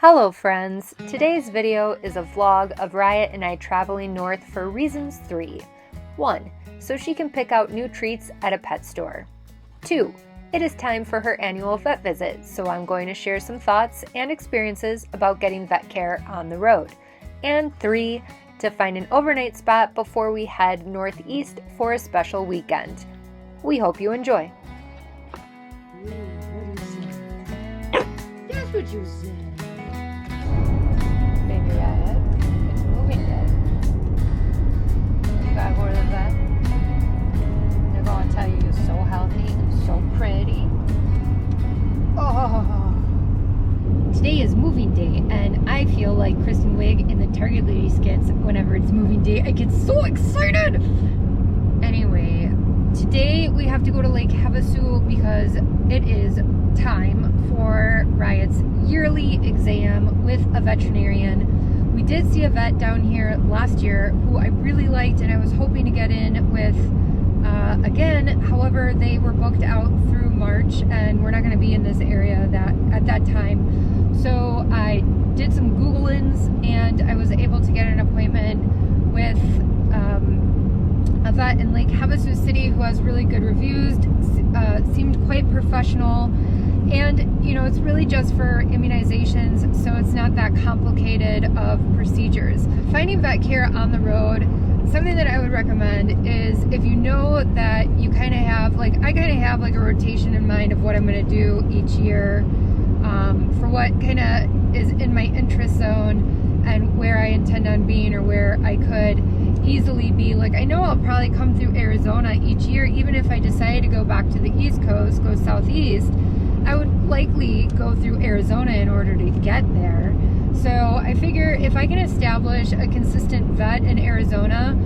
Hello friends! Today's video is a vlog of Riot and I traveling north for reasons 3. 1. So she can pick out new treats at a pet store. 2. It is time for her annual vet visit, so I'm going to share some thoughts and experiences about getting vet care on the road. And 3. To find an overnight spot before we head northeast for a special weekend. We hope you enjoy. That's what you said. Baby Riot, it's moving day. You gotta go to the vet. They're gonna tell you you're so healthy and so pretty. Oh, today is moving day, and I feel like Kristen Wiig in the Target Lady skits. Whenever it's moving day, I get so excited. Anyway, today we have to go to Lake Havesu because it is time for Riot's yearly exam with a veterinarian. We did see a vet down here last year who I really liked, and I was hoping to get in with again. However, they were booked out through March, and we're not going to be in this area at that time. So I did some Googlings, and I was able to get an appointment with a vet in Lake Havesu City who has really good reviews, seemed quite professional. And, you know, it's really just for immunizations, so it's not that complicated of procedures. Finding vet care on the road, something that I would recommend is if you know that you kind of have, like, I kind of have like a rotation in mind of what I'm going to do each year for what kind of is in my interest zone and where I intend on being or where I could easily be. Like, I know I'll probably come through Arizona each year, even if I decide to go back to the East Coast, go southeast. I would likely go through Arizona in order to get there. So I figure if I can establish a consistent vet in Arizona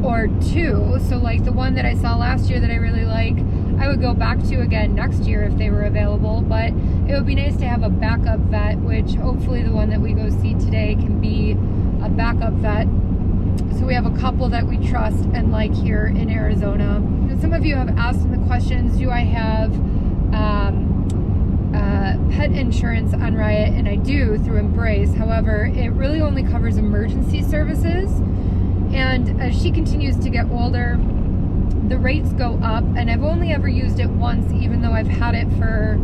or two, so like the one that I saw last year that I really like, I would go back to again next year if they were available. But it would be nice to have a backup vet, which hopefully the one that we go see today can be a backup vet. So we have a couple that we trust and like here in Arizona. And some of you have asked in the questions, do I have pet insurance on Riot? And I do through Embrace. However, it really only covers emergency services, and as she continues to get older, the rates go up, and I've only ever used it once, even though I've had it for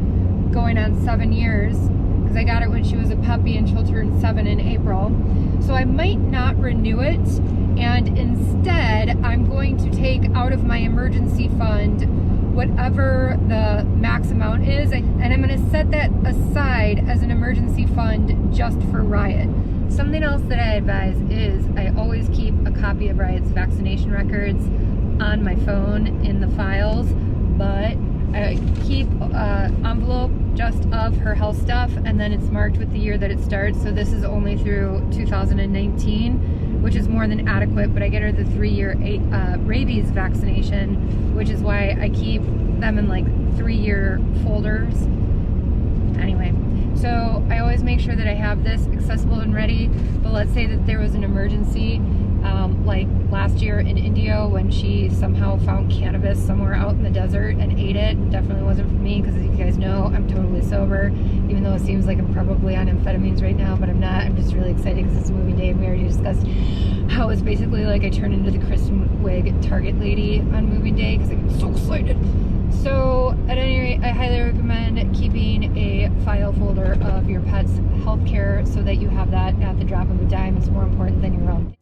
going on 7 years, because I got it when she was a puppy and she'll turn 7 in April. So I might not renew it, and instead I'm going to take out of my emergency fund whatever the max amount is, and I'm going to set that aside as an emergency fund just for Riot. Something else that I advise is I always keep a copy of Riot's vaccination records on my phone in the files, but I keep an envelope just of her health stuff, and then it's marked with the year that it starts. So this is only through 2019, which is more than adequate, but I get her the 3-year rabies vaccination, which is why I keep them in like 3-year folders. Anyway, so I always make sure that I have this accessible and ready, but let's say that there was an emergency, like last year in India when she somehow found cannabis somewhere out in the desert and ate it. It definitely wasn't for me, because as you guys know, I'm totally sober, even though it seems like I'm probably on amphetamines right now, but I'm not. I'm just really excited because it's a movie day, and we already discussed how it's basically like I turned into the Kristen Wiig Target Lady on movie day because I'm so excited. So at any rate, I highly recommend keeping a file folder of your pet's health care so that you have that at the drop of a dime. It's more important than your own.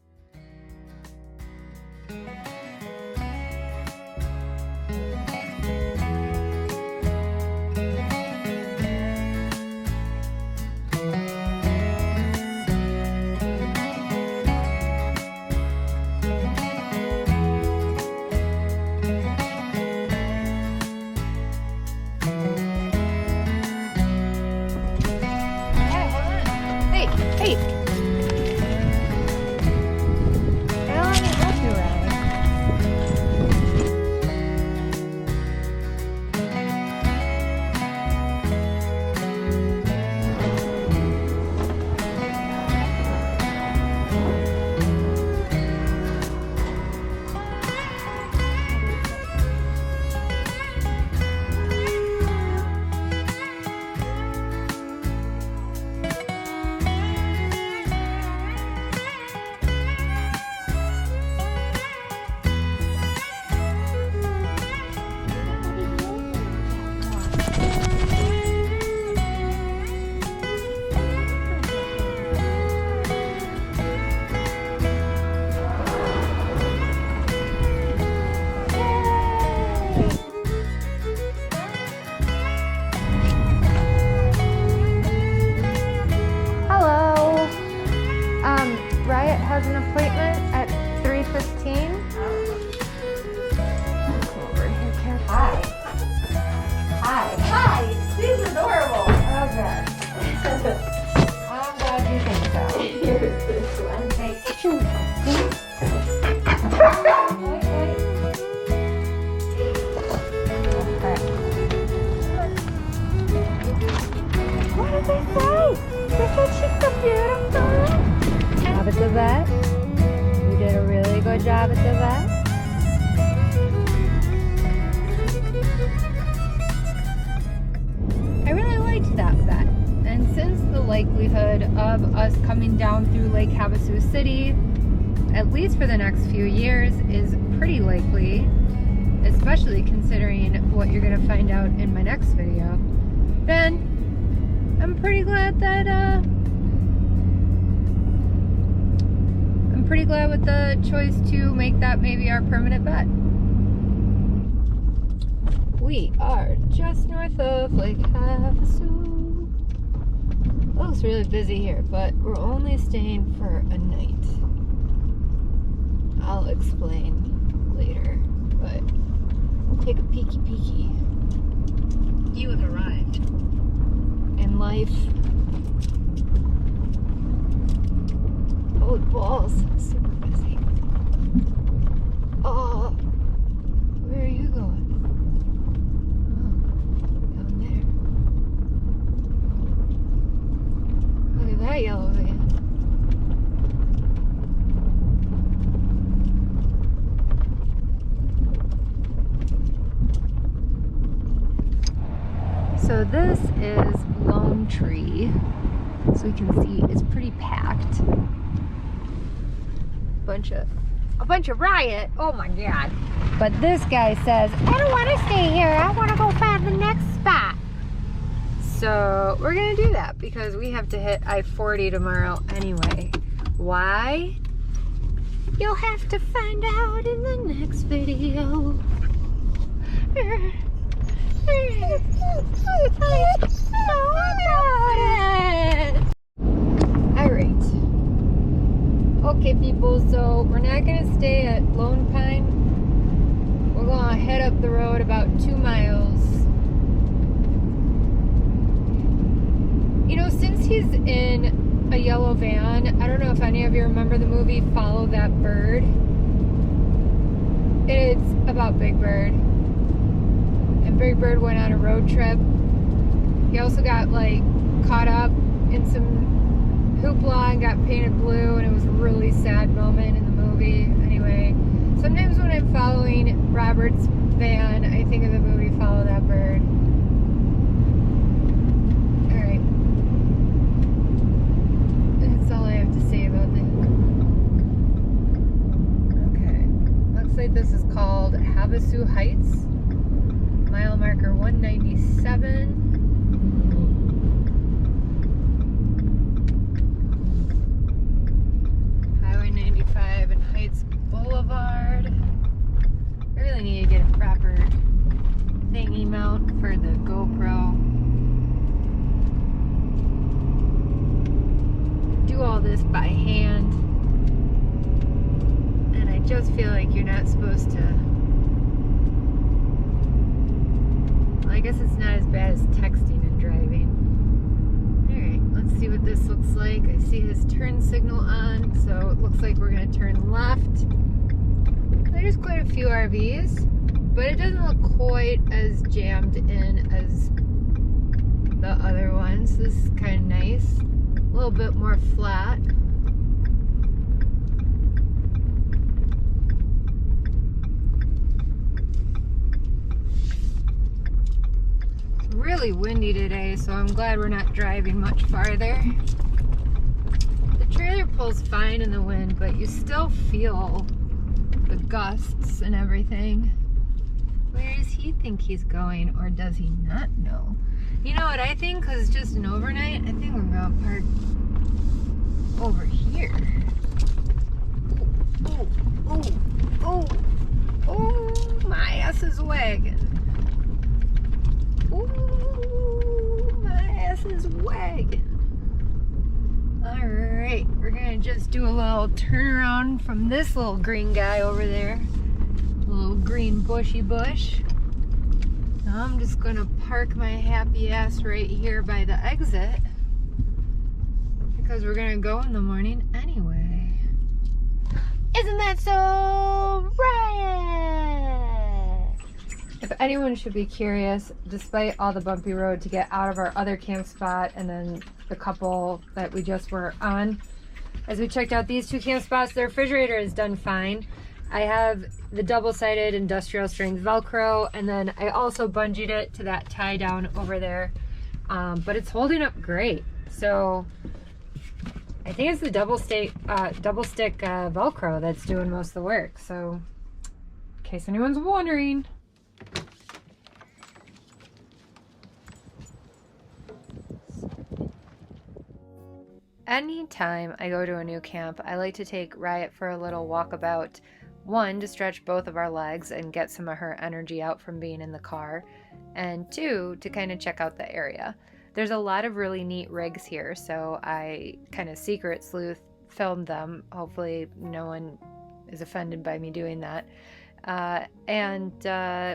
Hey! I don't need help you, Riley. has an appointment at 3:15. Come over here, Kat. Hi. Hi. She's adorable. Oh, God. I'm glad you think so. Here's this one. Thanks. Wait. Okay. What did they say? They said she's so beautiful. Job at the vet. You did a really good job at the vet. I really liked that vet. And since the likelihood of us coming down through Lake Havesu City, at least for the next few years, is pretty likely, especially considering what you're going to find out in my next video, then I'm pretty glad that, I'm pretty glad with the choice to make that maybe our permanent vet. We are just north of Lake Havesu. Looks really busy here, but we're only staying for a night. I'll explain later, but take a peeky. You have arrived. In life. Holy balls, super busy. Oh, where are you going? Oh, down there. Look at that yellow van. So this is Lone Tree, so we can see it's pretty packed. A bunch of Riot. Oh my God! But this guy says, "I don't want to stay here. I want to go find the next spot." So we're gonna do that because we have to hit I-40 tomorrow anyway. Why? You'll have to find out in the next video. Alright. Okay, people, so we're not gonna stay at Lone Pine. We're gonna head up the road about 2 miles. You know, since he's in a yellow van, I don't know if any of you remember the movie Follow That Bird. It's about Big Bird. Big Bird went on a road trip. He also got like caught up in some hoopla and got painted blue, and it was a really sad moment in the movie. Anyway, sometimes when I'm following Robert's van, I think of the movie Follow That Bird. Alright. That's all I have to say about that. Okay. Looks like this is called Havesu Heights. Mile marker 197. Highway 95 and Heights Boulevard. I really need to get a proper thingy mount for the GoPro. Do all this by hand. And I just feel like you're not supposed to. I guess it's not as bad as texting and driving. Alright, let's see what this looks like. I see his turn signal on, so it looks like we're going to turn left. There's quite a few RVs, but it doesn't look quite as jammed in as the other ones. This is kind of nice. A little bit more flat. Really windy today, so I'm glad we're not driving much farther. The trailer pulls fine in the wind, but you still feel the gusts and everything. Where does he think he's going, or does he not know? You know what I think? Because it's just an overnight, I think we're going to park over here. Oh, my ass is wagging. Ooh, my ass is wagging. Alright. right, we're gonna just do a little turnaround from this little green guy over there. A little green bushy bush. Now I'm just gonna park my happy ass right here by the exit because we're gonna go in the morning anyway. Isn't that so, Riot? If anyone should be curious, despite all the bumpy road to get out of our other camp spot and then the couple that we just were on, as we checked out these two camp spots, the refrigerator is done fine. I have the double-sided industrial strength Velcro, and then I also bungeed it to that tie down over there, but it's holding up great. So I think it's the double stick Velcro that's doing most of the work. So in case anyone's wondering. Anytime I go to a new camp, I like to take Riot for a little walkabout. One, to stretch both of our legs and get some of her energy out from being in the car. And two, to kind of check out the area. There's a lot of really neat rigs here, so I kind of secret sleuth filmed them. Hopefully no one is offended by me doing that.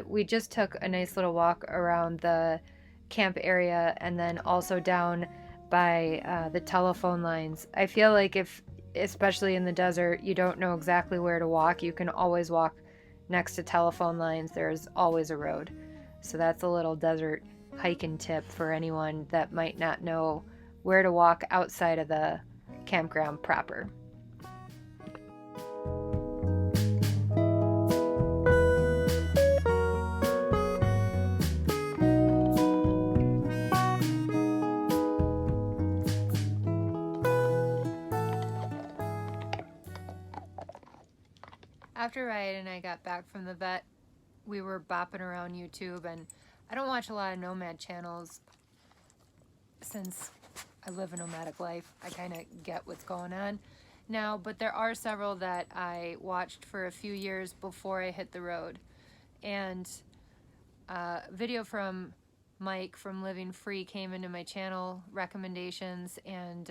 We just took a nice little walk around the camp area and then also down by the telephone lines. I feel like if, especially in the desert, you don't know exactly where to walk, you can always walk next to telephone lines. There's always a road. So that's a little desert hiking tip for anyone that might not know where to walk outside of the campground proper. After Riot and I got back from the vet, we were bopping around YouTube, and I don't watch a lot of nomad channels since I live a nomadic life. I kind of get what's going on now, but there are several that I watched for a few years before I hit the road. And a video from Mike from Living Free came into my channel recommendations, and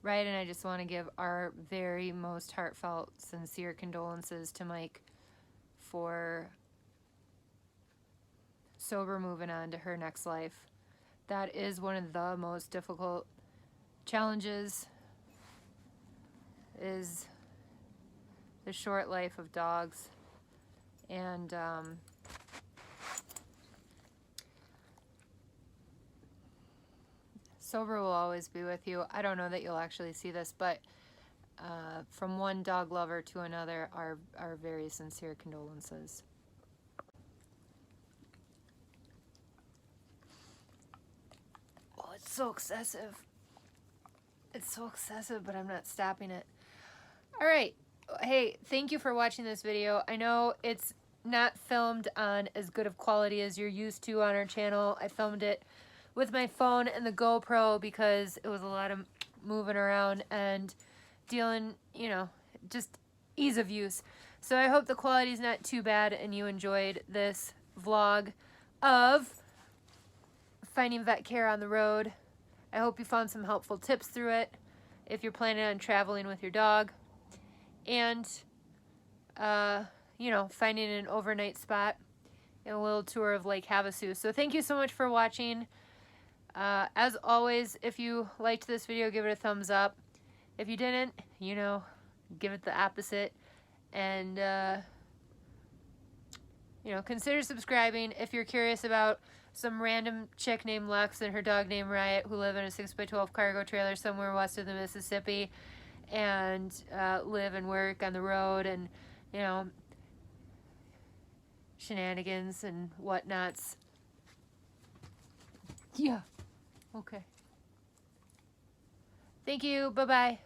Riot and I just want to give our very most heartfelt, sincere condolences to Mike for sober moving on to her next life. That is one of the most difficult challenges, is the short life of dogs. And sober will always be with you. I don't know that you'll actually see this, but from one dog lover to another, our very sincere condolences. Oh, it's so excessive. It's so excessive, but I'm not stopping it. All right. Hey, thank you for watching this video. I know it's not filmed on as good of quality as you're used to on our channel. I filmed it with my phone and the GoPro because it was a lot of moving around and dealing, you know, just ease of use. So I hope the quality is not too bad and you enjoyed this vlog of finding vet care on the road. I hope you found some helpful tips through it if you're planning on traveling with your dog. And, you know, finding an overnight spot and a little tour of Lake Havesu. So thank you so much for watching. As always, if you liked this video, give it a thumbs up. If you didn't, you know, give it the opposite. And, you know, consider subscribing if you're curious about some random chick named Lex and her dog named Riot who live in a 6x12 cargo trailer somewhere west of the Mississippi and live and work on the road and, you know, shenanigans and whatnots. Yeah. Okay. Thank you. Bye-bye.